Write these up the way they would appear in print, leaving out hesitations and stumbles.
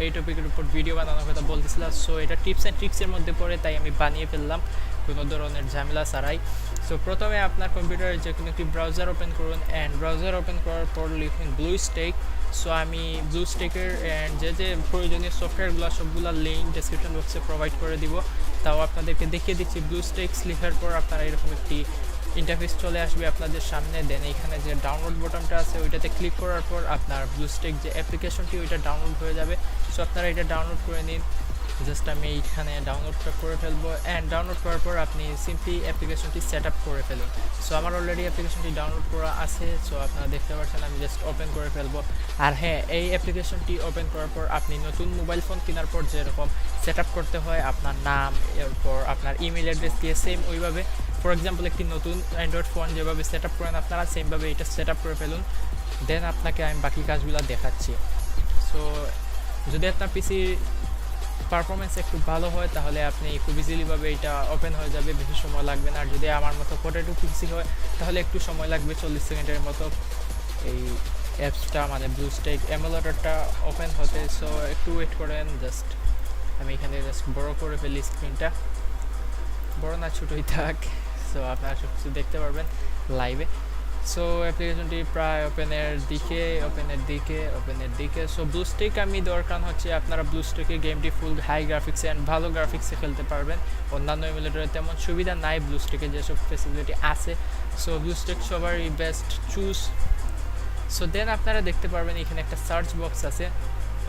এই টপিকের উপর ভিডিও বানানোর কথা বলতেছিল। সো এটা টিপস অ্যান্ড ট্রিক্সের মধ্যে পড়ে, তাই আমি বানিয়ে ফেললাম কোনো ধরনের ঝামেলা ছাড়াই। সো প্রথমে আপনার কম্পিউটারে যে কোনো একটি ব্রাউজার ওপেন করুন, অ্যান্ড ব্রাউজার ওপেন করার পর লিখুন ব্লুস্টেক। সো আমি ব্লুস্টেকের অ্যান্ড যে প্রয়োজনীয় সফটওয়্যারগুলো সবগুলো লিঙ্ক ডেসক্রিপশন বক্সে প্রোভাইড করে দিব। তাও আপনাদেরকে দেখিয়ে দিচ্ছি। ব্লুস্টেক্স লেখার পর আপনারা এরকম একটি ইন্টারফেস চলে আসবে আপনাদের সামনে। দেন এখানে যে ডাউনলোড বাটনটা আছে ওইটাতে ক্লিক করার পর আপনার ব্লুস্টেক যে অ্যাপ্লিকেশনটি ওইটা ডাউনলোড হয়ে যাবে। সো আপনারা এটা ডাউনলোড করে নিন। জাস্ট আমি এইখানে ডাউনলোডটা করে ফেলবো, অ্যান্ড ডাউনলোড করার পর আপনি সিম্পলি অ্যাপ্লিকেশনটি সেট আপ করে ফেলুন। সো আমার অলরেডি অ্যাপ্লিকেশনটি ডাউনলোড করা আছে। সো আপনারা দেখতে পাচ্ছেন আমি জাস্ট ওপেন করে ফেলবো। আর হ্যাঁ, এই অ্যাপ্লিকেশনটি ওপেন করার পর আপনি নতুন মোবাইল ফোন কেনার পর যেরকম সেট আপ করতে হয় আপনার নাম, এরপর আপনার ইমেল অ্যাড্রেস দিয়ে সেম ওইভাবে, ফর এক্সাম্পল একটি নতুন অ্যান্ড্রয়েড ফোন যেভাবে সেট আপ করেন আপনারা সেমভাবে এটা সেট আপ করে ফেলুন। দেন আপনাকে আমি বাকি কাজগুলো দেখাচ্ছি। সো যদি আপনার পিসি পারফরমেন্স একটু ভালো হয় তাহলে আপনি খুব ইজিলিভাবে এটা ওপেন হয়ে যাবে, বেশি সময় লাগবে না। আর যদি আমার মতো পটেটো পিসি হয় তাহলে একটু সময় লাগবে, 40 সেকেন্ডের মতো এই অ্যাপসটা মানে ব্লুস্টেক এমুলেটরটা ওপেন হতে। সো একটু ওয়েট করেন। জাস্ট আমি এখানে জাস্ট বড় করে ফেলি স্ক্রিনটা, বড় না ছোটোই থাক। সো আপনারা সব কিছু দেখতে পারবেন লাইভে। সো অ্যাপ্লিকেশনটি প্রায় ওপেনের দিকে। সো ব্লুস্টেক আমি দরকার হচ্ছে আপনারা ব্লুস্টেকে গেমটি ফুল হাই গ্রাফিক্সে অ্যান্ড ভালো গ্রাফিক্সে খেলতে পারবেন। অন্যান্য এমুলেটরে তেমন সুবিধা নাই ব্লুস্টেকে যেসব ফেসিলিটি আছে। সো ব্লুস্টেক সবারই বেস্ট চুজ। সো দেন আপনারা দেখতে পারবেন এখানে একটা সার্চ বক্স আছে।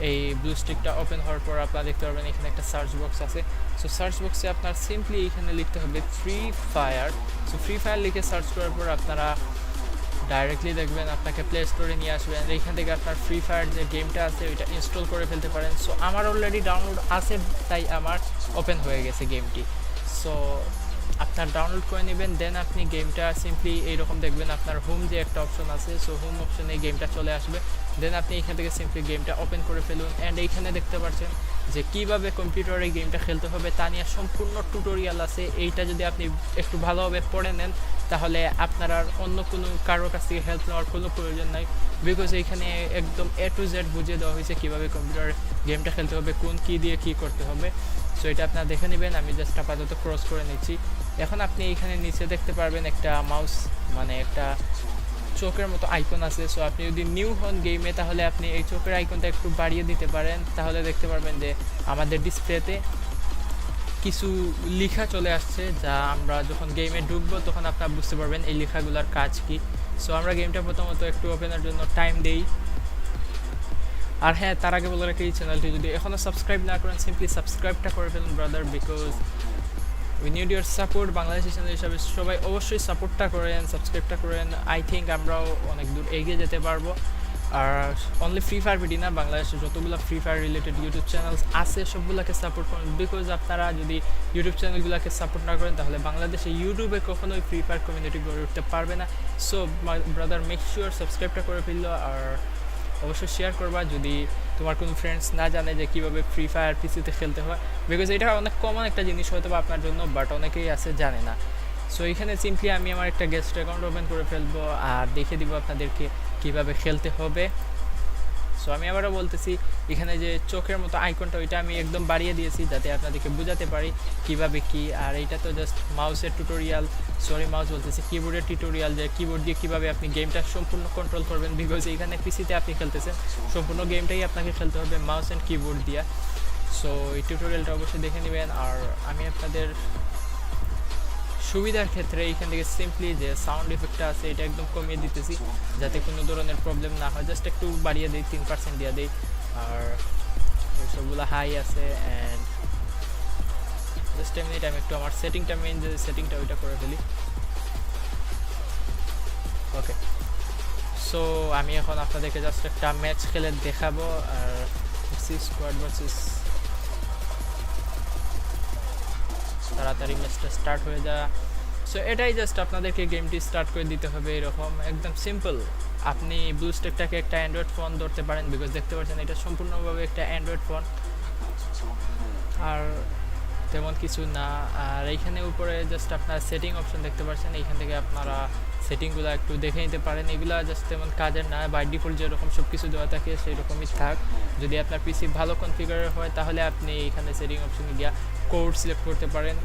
এই ব্লুস্টেকটা ওপেন হওয়ার পর আপনারা দেখতে পারবেন এখানে একটা সার্চ বক্স আছে। সো সার্চ বক্সে আপনার সিম্পলি এখানে লিখতে হবে free fire. So free fire লিখে সার্চ করার পর আপনারা ডাইরেক্টলি দেখবেন আপনাকে প্লে স্টোরে নিয়ে আসবে, অ্যান্ড এইখান থেকে আপনার ফ্রি ফায়ার যে গেমটা আছে ওইটা ইনস্টল করে ফেলতে পারেন। সো আমার অলরেডি ডাউনলোড আছে তাই আমার ওপেন হয়ে গেছে গেমটি। সো আপনার ডাউনলোড করে নেবেন। দেন আপনি গেমটা সিম্পলি এইরকম দেখবেন আপনার হোম যে একটা অপশন আছে। সো হোম অপশনে গেমটা চলে আসবে। দেন আপনি এখান থেকে সিম্পলি গেমটা ওপেন করে ফেলুন, অ্যান্ড এইখানে দেখতে পাচ্ছেন যে কীভাবে কম্পিউটারে গেমটা খেলতে হবে তা নিয়ে সম্পূর্ণ টিউটোরিয়াল আছে। এইটা যদি আপনি একটু ভালোভাবে পড়ে নেন তাহলে আপনার আর অন্য কোনো কারোর কাছ থেকে হেল্প নেওয়ার কোনো প্রয়োজন নাই, বিকজ এইখানে একদম A to Z বুঝিয়ে দেওয়া হয়েছে কীভাবে কম্পিউটারে গেমটা খেলতে হবে, কোন কী দিয়ে কী করতে হবে। সো এটা আপনারা দেখে নেবেন। আমি জাস্ট আপাতত ক্রস করে নিচ্ছি। এখন আপনি এখানে নিচে দেখতে পারবেন একটা মাউস মানে একটা চোখের মতো আইকন আছে। সো আপনি যদি নিউ হন গেমে তাহলে আপনি এই চোখের আইকনটা একটু বাড়িয়ে দিতে পারেন, তাহলে দেখতে পারবেন যে আমাদের ডিসপ্লেতে কিছু লেখা চলে আসছে, যা আমরা যখন গেমে ঢুকবো তখন আপনারা বুঝতে পারবেন এই লেখাগুলোর কাজ কি। সো আমরা গেমটা প্রথমত একটু ওপেনের জন্য টাইম দেই। আর হ্যাঁ, তার আগে বলে রাখি এই চ্যানেলটি যদি এখনও সাবস্ক্রাইব না করেন সিম্পলি সাবস্ক্রাইবটা করে ফেলুন brother, because we need your support. Bangladeshi channel হিসাবে সবাই অবশ্যই সাপোর্টটা করেন, সাবস্ক্রাইবটা করেন। আই থিঙ্ক আমরাও অনেক দূর এগিয়ে যেতে পারবো। আর অনলি ফ্রি ফায়ার ভিডিও না, বাংলাদেশে যতগুলো free fire related YouTube channel আছে সবগুলোকে সাপোর্ট করুন, বিকজ আপনারা যদি ইউটিউব চ্যানেলগুলোকে সাপোর্ট না করেন তাহলে বাংলাদেশে ইউটিউবে কখনোই ফ্রি ফায়ার কমিউনিটি গড়ে উঠতে পারবে না। সো ব্রাদার মেক শিওর সাবস্ক্রাইবটা করে ফেললো, আর অবশ্যই শেয়ার করবা যদি তোমার কোনো ফ্রেন্ডস না জানে যে কীভাবে ফ্রি ফায়ার পিসিতে খেলতে হয়, বিকজ এটা অনেক কমন একটা জিনিস হয়তো বা আপনার জন্য, বাট অনেকেই আছে জানে না। সো এখানে সিম্পলি আমি আমার একটা গেস্ট অ্যাকাউন্ট ওপেন করে ফেলবো আর দেখিয়ে দিব আপনাদেরকে কীভাবে খেলতে হবে। সো আমি আবারও বলতেছি, এখানে যে চোখের মতো আইকনটা ওইটা আমি একদম বাড়িয়ে দিয়েছি যাতে আপনাদেরকে বোঝাতে পারি কীভাবে কী। আর এইটা তো জাস্ট মাউসের টিউটোরিয়াল, মাউস বলতেছি কিবোর্ডের টিউটোরিয়াল, যে কিবোর্ড দিয়ে কীভাবে আপনি গেমটা সম্পূর্ণ কন্ট্রোল করবেন, বিকজ এইখানে পিসিতে আপনি খেলতেছেন, সম্পূর্ণ গেমটাই আপনাকে খেলতে হবে মাউস অ্যান্ড কিবোর্ড দিয়ে। সো এই টিউটোরিয়ালটা অবশ্যই দেখে নেবেন। আর আমি আপনাদের সুবিধার ক্ষেত্রে এইখান থেকে সিম্পলি যে সাউন্ড ইফেক্টটা আছে এটা একদম কমিয়ে দিতেছি যাতে কোনো ধরনের প্রবলেম না হয়, জাস্ট একটু বাড়িয়ে দিই, 3% দিয়ে দিই। আর সবগুলো হাই আছে, অ্যান্ড জাস্ট এমনিট আমি একটু আমার সেটিংটা মেইন যে সেটিংটা ওইটা করে ফেলি। ওকে, সো আমি এখন আপনাদেরকে জাস্ট একটা ম্যাচ খেলে দেখাবো। আর স্কোয়াড ভার্সেস, তাড়াতাড়ি ম্যাচটা স্টার্ট হয়ে যায়। সো এটাই জাস্ট আপনাদেরকে গেমটি স্টার্ট করে দিতে হবে, এরকম একদম সিম্পল। আপনি ব্লুস্টেকটাকে একটা অ্যান্ড্রয়েড ফোন ধরতে পারেন, বিকজ দেখতে পাচ্ছেন এটা সম্পূর্ণভাবে একটা অ্যান্ড্রয়েড ফোন। আর তেমন কিছু না। আর এইখানে উপরে জাস্ট আপনারা সেটিং অপশন দেখতে পাচ্ছেন, এইখান থেকে আপনারা সেটিংগুলো একটু দেখে নিতে পারেন। এগুলো জাস্ট তেমন কাজের না, বাই ডিফল্ট যেরকম সব কিছু দেওয়া থাকে সেই রকমই থাক। যদি আপনার পিসি ভালো কনফিগার হয় তাহলে আপনি এখানে সেটিং অপশনে গিয়ে কোড সিলেক্ট করতে পারেন,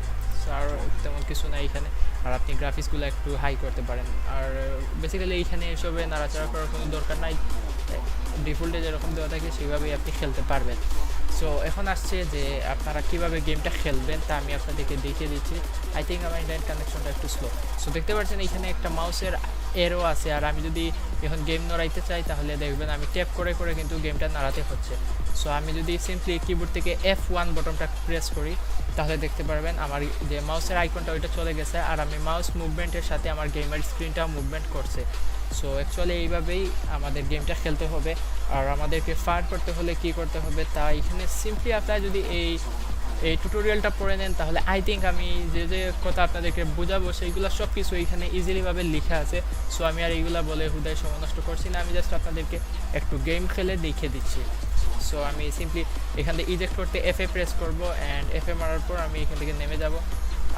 আর তেমন কিছু না এখানে। আর আপনি গ্রাফিক্সগুলো একটু হাই করতে পারেন। আর বেসিক্যালি এইখানে এসবে নাড়াচাড়া করার কোনো দরকার নাই, ডিফল্টে যেরকম দেওয়া থাকে সেইভাবেই আপনি খেলতে পারবেন। সো এখন আসছে যে আপনারা কীভাবে গেমটা খেলবেন তা আমি আপনাদেরকে দেখিয়ে দিচ্ছি। আই থিঙ্ক আমার ইন্টারনেট কানেকশনটা একটু স্লো। সো দেখতে পাচ্ছেন এখানে একটা মাউসের এরো আছে, আর আমি যদি এখন গেম নড়াইতে চাই তাহলে দেখবেন আমি ট্যাপ করে করে কিন্তু গেমটা নাড়াতে হচ্ছে। সো আমি যদি সিম্পলি কিবোর্ড থেকে F1 বটনটা প্রেস করি তাহলে দেখতে পারবেন আমার যে মাউসের আইকনটা ওইটা চলে গেছে, আর আমি মাউস মুভমেন্টের সাথে আমার গেমের স্ক্রিনটাও মুভমেন্ট করছে। সো অ্যাকচুয়ালি এইভাবেই আমাদের গেমটা খেলতে হবে। আর আমাদেরকে ফায়ার করতে হলে কি করতে হবে তা এখানে সিম্পলি আপনারা যদি এই টিউটোরিয়ালটা পড়ে নেন তাহলে আই থিঙ্ক আমি যে কথা আপনাদেরকে বোঝাবো সেইগুলো সব কিছু এইখানে ইজিলিভাবে লেখা আছে। সো আমি আর এইগুলো বলে হুদায় সময় নষ্ট করছি না, আমি জাস্ট আপনাদেরকে একটু গেম খেলে দেখিয়ে দিচ্ছি। সো আমি সিম্পলি এখান থেকে ইজেক্ট করতে FA প্রেস করবো, অ্যান্ড FA মারার পর আমি এখান থেকে নেমে যাব।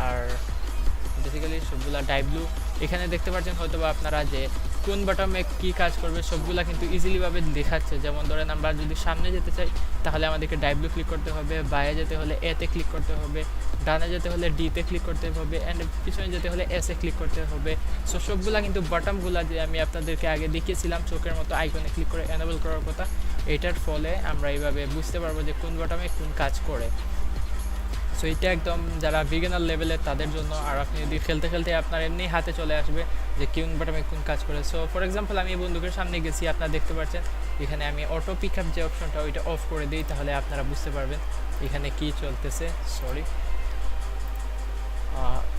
আর বেসিক্যালি সবগুলা ডাইব্লু এখানে দেখতে পাচ্ছেন হয়তো বা আপনারা যে কোন বাটনে কী কাজ করবে সবগুলা কিন্তু ইজিলিভাবে দেখাচ্ছে। যেমন ধরেন আমরা যদি সামনে যেতে চাই তাহলে আমাদেরকে ডাইব্লু ক্লিক করতে হবে, বাইরে যেতে হলে এতে ক্লিক করতে হবে, ডানে যেতে হলে ডিতে ক্লিক করতে হবে, অ্যান্ড পিছনে যেতে হলে এসে ক্লিক করতে হবে। সো সবগুলা কিন্তু বাটনগুলা যে আমি আপনাদেরকে আগে দেখিয়েছিলাম চোখের মতো আইকনে ক্লিক করে এনেবল করার কথা, এটার ফলে আমরা এইভাবে বুঝতে পারবো যে কোন বাটনে কোন কাজ করে। সো এটা একদম যারা বিগিনার লেভেলের তাদের জন্য। আর আপনি যদি খেলতে খেলতে আপনার এমনি হাতে চলে আসবে যে কোন বাটনে কোন কাজ করে। সো ফর এক্সাম্পল আমি বন্দুকের সামনে গেছি, আপনারা দেখতে পাচ্ছেন এখানে আমি অটো পিক আপ যে অপশনটা ওইটা অফ করে দিই, তাহলে আপনারা বুঝতে পারবেন এখানে কি চলতেছে। Sorry,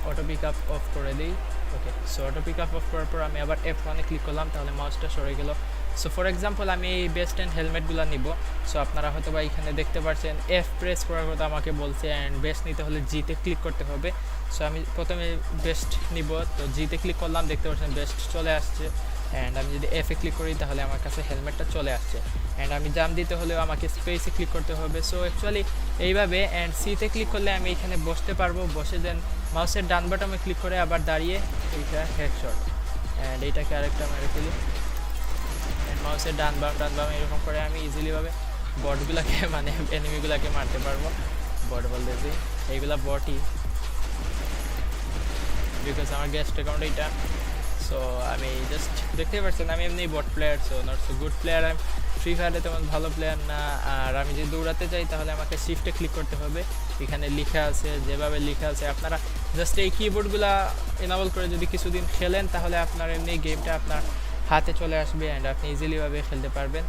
auto pick up off করে দিই। Okay, so auto pick up off করার পর আমি আবার F1-এ ক্লিক করলাম, তাহলে মাউসটা সরে গেল। সো ফর এক্সাম্পল আমি এই বেস্ট অ্যান্ড হেলমেটগুলো নিব। সো আপনারা হয়তো বা এখানে দেখতে পাচ্ছেন F প্রেস করার কথা আমাকে বলছে, অ্যান্ড বেস্ট নিতে হলে G-তে ক্লিক করতে হবে। সো আমি প্রথমে বেস্ট নিব, তো G-তে ক্লিক করলাম, দেখতে পাচ্ছেন বেস্ট চলে আসছে। অ্যান্ড আমি যদি F-এ ক্লিক করি তাহলে আমার কাছে হেলমেটটা চলে আসছে। অ্যান্ড আমি জাম্প দিতে হলেও আমাকে স্পেসে ক্লিক করতে হবে। সো অ্যাকচুয়ালি এইভাবে। অ্যান্ড C-তে ক্লিক করলে আমি এখানে বসতে পারবো, বসে দেন মাউসের ডান বাটনে ক্লিক করে আবার দাঁড়িয়ে এইটা হেডশট, অ্যান্ড এইটাকে আরেকটা মেরে ফেলি। অ্যান্ড মাউসের ডান বাম এরকম করে আমি ইজিলিভাবে বটগুলোকে মানে এনিমিগুলোকে মারতে পারবো। বট বলতেছি এইগুলা বটই, বিকজ আমার গেস্ট অ্যাকাউন্ট এইটা। সো আমি জাস্ট দেখতে পাচ্ছেন আমি এমনি bot player, so not so good player. আমি ফ্রি ফায়ারে তেমন ভালো প্লেয়ার না। আর আমি যদি দৌড়াতে চাই তাহলে আমাকে শিফটে ক্লিক করতে হবে, এখানে লেখা আছে যেভাবে লেখা আছে। আপনারা জাস্ট এই কিবোর্ডগুলো এনাবল করে যদি কিছুদিন খেলেন তাহলে আপনার এমনি গেমটা আপনার হাতে চলে আসবে, অ্যান্ড আপনি ইজিলিভাবে খেলতে পারবেন।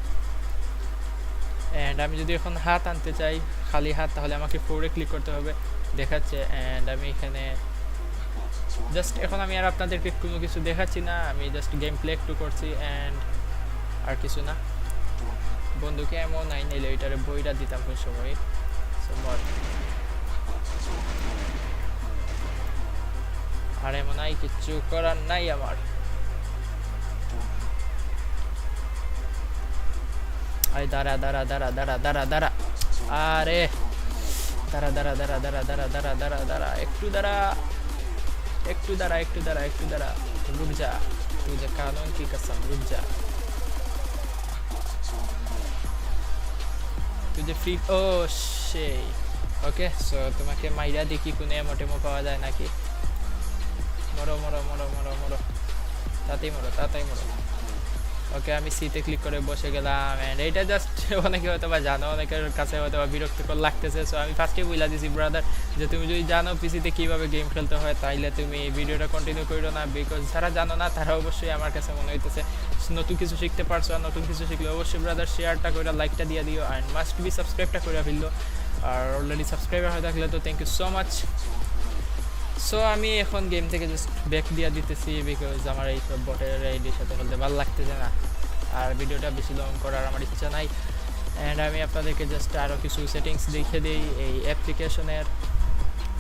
অ্যান্ড আমি যদি এখন হাত আনতে চাই খালি হাত, তাহলে আমাকে 4-এ ক্লিক করতে হবে, দেখাচ্ছে। অ্যান্ড আমি এখানে জাস্ট এখন আমি আর আপনাদেরকে কোনো কিছু দেখাচ্ছি না, আমি জাস্ট গেম প্লে একটু করছি, অ্যান্ড আর কিছু না। বন্ধুকে এমন নাই নিলে ওইটারে বইটা দিতাম কোন সময়। আর এমন নাই, কিচ্ছু করার নাই আমার। আরে দাঁড়া দাঁড়া দাঁড়া দাঁড়া দাঁড়া দাঁড়া আরে দাঁড়া দাঁড়া দাঁড়া দাঁড়া দাঁড়া দাঁড়া দাঁড়া দাঁড়া একটু দাঁড়া একটু দাঁড়া একটু দাঁড়া একটু দাঁড়া रुक जा, तुझे कानून की कसम रुक जा, तुझे फ्री ও সেই ওকে। সো তোমাকে মাইরা দেখি কোনে মোটেমো পাওয়া যায় নাকি। মরো মরো মরো মরো মরো, তাতেই মরো তাতেই মরো। ওকে, আমি সিতে ক্লিক করে বসে গেলাম। অ্যান্ড এইটা জাস্ট অনেকে হয়তো বা জানো, অনেকের কাছে হয়তো বা বিরক্তিকর লাগতেছে। সো আমি ফার্স্টে বলে দিছি ব্রাদার যে তুমি যদি জানো পিসিতে কীভাবে গেম খেলতে হয় তাইলে তুমি এই ভিডিওটা কন্টিনিউ করো না, বিকজ যারা জানো না তারা অবশ্যই আমার কাছে মনে হইতেছে নতুন কিছু শিখতে পারছো। আর নতুন কিছু শিখলে অবশ্যই ব্রাদার শেয়ারটা করে লাইকটা দিয়ে দিও, অ্যান্ড মাস্ট বি সাবস্ক্রাইবটা করে ফেললো। আর অলরেডি সাবস্ক্রাইবার হয়ে থাকলে তো thank you so much. So আমি এখন গেম থেকে জাস্ট ব্যাক দিয়ে দিতেছি, বিকজ আমার এইসব বটের আইডির সাথে খেলতে ভালো লাগতেছে না, আর ভিডিওটা বেশি লং করার আমার ইচ্ছা নাই। অ্যান্ড আমি আপনাদেরকে জাস্ট আরও কিছু সেটিংস দেখে দিই এই অ্যাপ্লিকেশনের।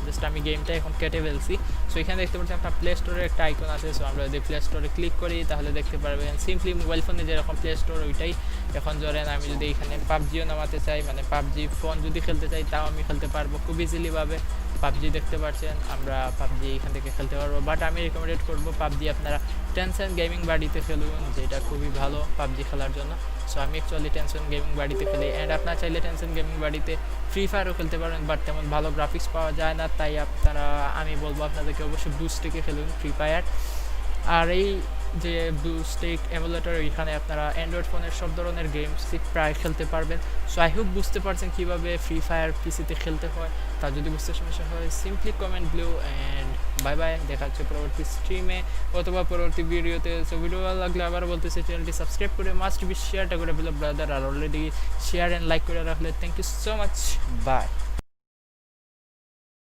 জাস্ট আমি গেমটা এখন কেটে ফেলছি। সো এখানে দেখতে পাচ্ছি আপনার প্লে স্টোরের একটা আইকন আছে। সো আমরা যদি প্লে স্টোরে ক্লিক করি তাহলে দেখতে পারবেন সিম্পলি মোবাইল ফোনে যেরকম প্লে স্টোর ওইটাই। এখন ধরেন আমি যদি এখানে পাবজিও নামাতে চাই, মানে পাবজি ফোন যদি খেলতে চাই তাও আমি খেলতে পারবো খুব ইজিলিভাবে। পাবজি দেখতে পাচ্ছেন, আমরা পাবজি এখান থেকে খেলতে পারবো, বাট আমি রেকমেন্ডেড করবো পাবজি আপনারা টেনশন গেমিং বাড়িতে খেলুন, যেটা খুবই ভালো পাবজি খেলার জন্য। সো আমি অ্যাকচুয়ালি টেনশন গেমিং বাড়িতে খেলি, অ্যান্ড আপনারা চাইলে টেনশন গেমিং বাড়িতে ফ্রি ফায়ারও খেলতে পারেন, বাট তেমন ভালো গ্রাফিক্স পাওয়া যায় না, তাই আপনারা আমি বলবো আপনাদেরকে অবশ্যই ব্লুস্টেকে খেলুন ফ্রি ফায়ার। আর এই যে ব্লুস্টেক এমুলেটর, এখানে আপনারা অ্যান্ড্রয়েড ফোনের সব ধরনের গেমসই প্রায় খেলতে পারবেন। সো আই হোপ বুঝতে পারছেন কীভাবে ফ্রি ফায়ার পিসিতে খেলতে হয়। তা যদি বুঝতে সমস্যা হয় simply comment blue, and bye bye, দেখা হচ্ছে পরবর্তী স্ট্রিমে অথবা পরবর্তী ভিডিওতে। সো ভিডিও ভালো লাগলে আবার বলতেছে চ্যানেলটি সাবস্ক্রাইব করে মাস্ট বি শেয়ারটা করে ফেলো ব্রাদার, আর অলরেডি শেয়ার অ্যান্ড লাইক করে রাখলে thank you so much, by.